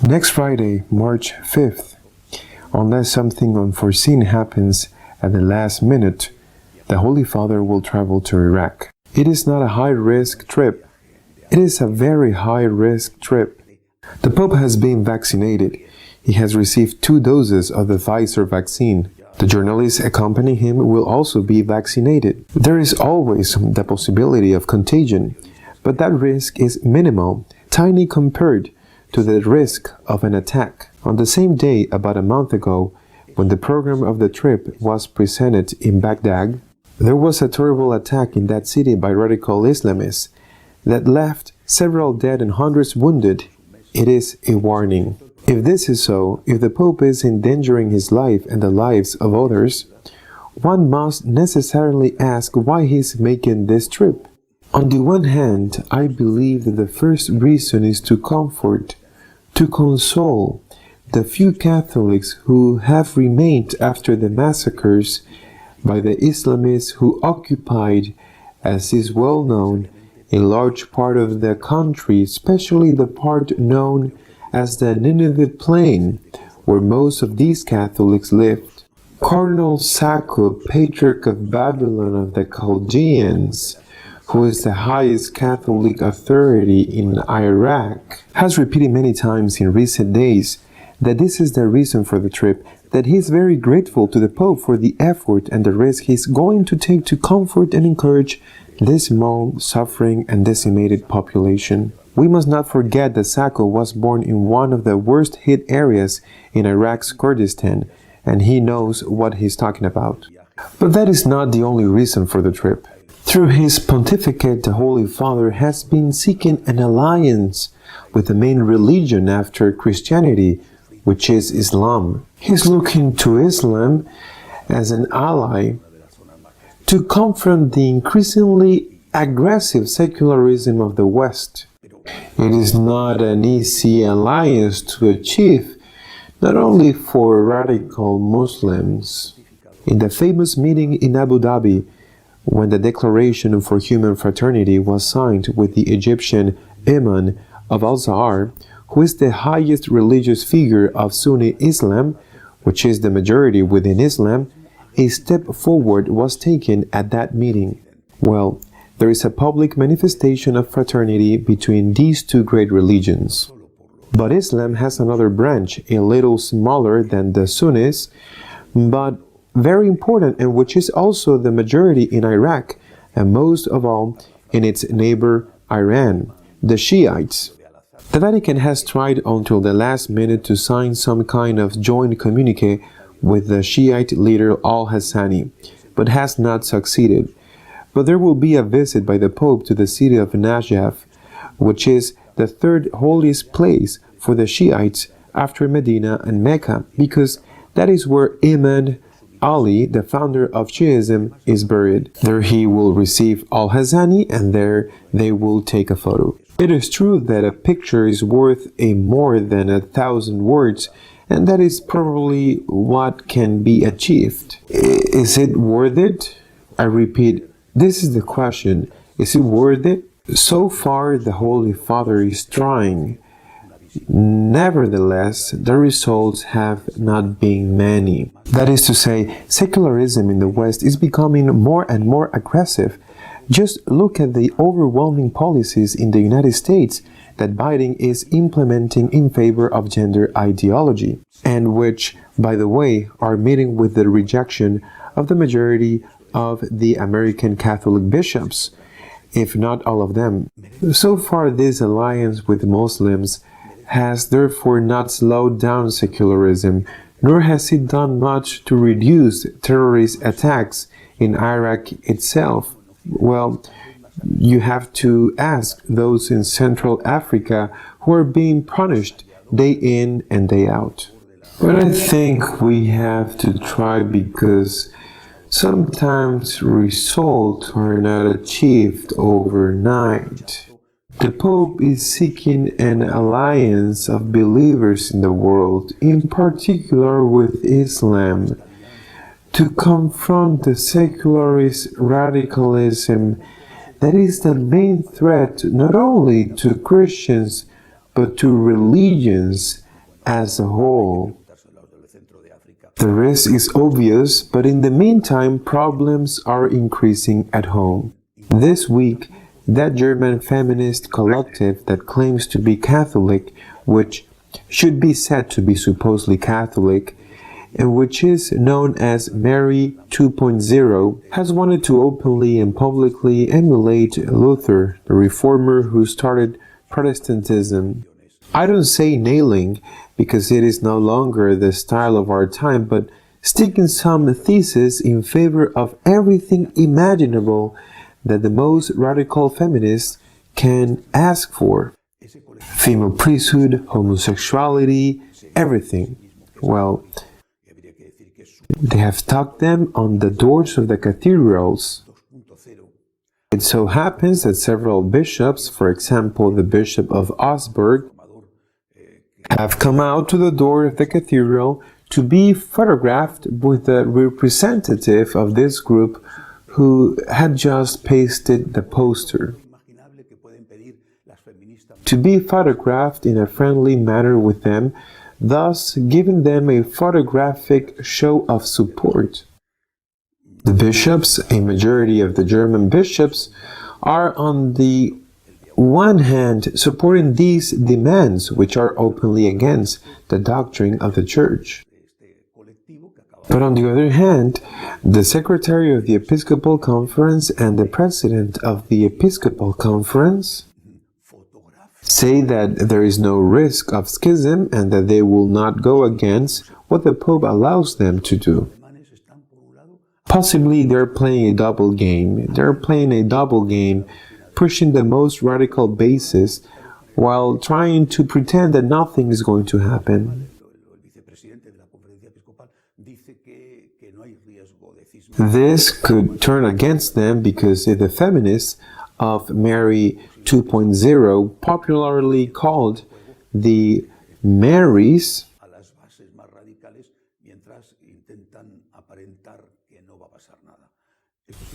Next Friday, March 5th, unless something unforeseen happens at the last minute, the Holy Father will travel to Iraq. It is not a high-risk trip. It is a very high-risk trip. The Pope has been vaccinated. He has received 2 doses of the Pfizer vaccine. The journalists accompanying him will also be vaccinated. There is always the possibility of contagion, but that risk is minimal, tiny compared to the risk of an attack. On the same day, about a month ago, when the program of the trip was presented in Baghdad, there was a terrible attack in that city by radical Islamists that left several dead and hundreds wounded. It is a warning. If this is so, if the Pope is endangering his life and the lives of others, one must necessarily ask why he is making this trip. On the one hand, I believe that the first reason is to comfort, to console the few Catholics who have remained after the massacres by the Islamists who occupied, as is well known, a large part of the country, especially the part known as the Nineveh Plain, where most of these Catholics lived. Cardinal Sacco, Patriarch of Babylon of the Chaldeans, who is the highest Catholic authority in Iraq, has repeated many times in recent days that this is the reason for the trip, that he is very grateful to the Pope for the effort and the risk he is going to take to comfort and encourage this small, suffering and decimated population. We must not forget that Sacco was born in one of the worst hit areas in Iraq's Kurdistan, and he knows what he's talking about. But that is not the only reason for the trip. Through his pontificate, the Holy Father has been seeking an alliance with the main religion after Christianity, which is Islam. He's looking to Islam as an ally to confront the increasingly aggressive secularism of the West. It is not an easy alliance to achieve, not only for radical Muslims. In the famous meeting in Abu Dhabi, when the Declaration for Human Fraternity was signed with the Egyptian Imam of Al-Azhar, who is the highest religious figure of Sunni Islam, which is the majority within Islam, a step forward was taken at that meeting. Well, there is a public manifestation of fraternity between these two great religions. But Islam has another branch, a little smaller than the Sunnis, but very important, and which is also the majority in Iraq, and most of all in its neighbor Iran, the Shiites. The Vatican has tried until the last minute to sign some kind of joint communique with the Shiite leader al-Hassani, but has not succeeded. But there will be a visit by the Pope to the city of Najaf, which is the third holiest place for the Shiites after Medina and Mecca, because that is where Imam Ali, the founder of Shiism, is buried. There he will receive al-Hassani, and there they will take a photo. It is true that a picture is worth more than 1,000 words, and that is probably what can be achieved. Is it worth it? I repeat, this is the question. Is it worth it? So far, the Holy Father is trying. Nevertheless, the results have not been many. That is to say, secularism in the West is becoming more and more aggressive. Just look at the overwhelming policies in the United States that Biden is implementing in favor of gender ideology, and which, by the way, are meeting with the rejection of the majority of the American Catholic bishops, if not all of them. So far, this alliance with Muslims has therefore not slowed down secularism, nor has it done much to reduce terrorist attacks in Iraq itself. Well, you have to ask those in Central Africa who are being punished day in and day out. But I think we have to try, because sometimes results are not achieved overnight. The Pope is seeking an alliance of believers in the world, in particular with Islam, to confront the secularist radicalism that is the main threat not only to Christians but to religions as a whole. The risk is obvious, but in the meantime, problems are increasing at home. This week, that German feminist collective that claims to be Catholic, which should be said to be supposedly Catholic, and which is known as Mary 2.0, has wanted to openly and publicly emulate Luther, the reformer who started Protestantism. I don't say nailing, because it is no longer the style of our time, but sticking some thesis in favor of everything imaginable that the most radical feminists can ask for. Female priesthood, homosexuality, everything. Well, they have stuck them on the doors of the cathedrals. It so happens that several bishops, for example the Bishop of Augsburg, have come out to the door of the cathedral to be photographed with the representative of this group who had just pasted the poster. To be photographed in a friendly manner with them, thus giving them a photographic show of support. The bishops, a majority of the German bishops, are on the one hand supporting these demands, which are openly against the doctrine of the Church. But on the other hand, the Secretary of the Episcopal Conference and the President of the Episcopal Conference say that there is no risk of schism and that they will not go against what the Pope allows them to do. Possibly they're playing a double game. They're playing a double game, pushing the most radical basis while trying to pretend that nothing is going to happen. This could turn against them because the feminists of Mary 2.0, popularly called the Marys,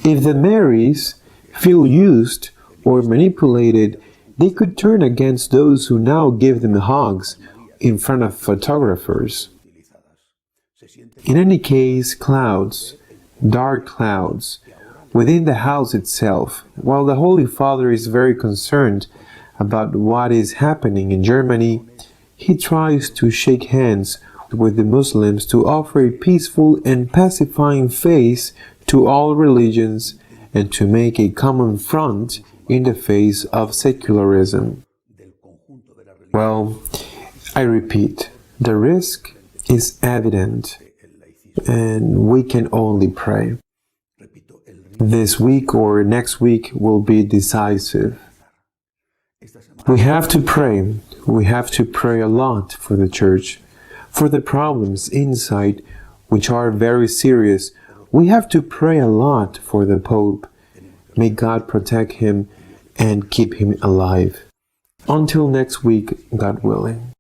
if the Marys feel used or manipulated, they could turn against those who now give them hugs in front of photographers. In any case, clouds, dark clouds, within the house itself. While the Holy Father is very concerned about what is happening in Germany, he tries to shake hands with the Muslims to offer a peaceful and pacifying face to all religions and to make a common front in the face of secularism. Well, I repeat, the risk is evident, and we can only pray. This week or next week will be decisive. We have to pray. We have to pray a lot for the Church, for the problems inside, which are very serious. We have to pray a lot for the Pope. May God protect him and keep him alive. Until next week, God willing.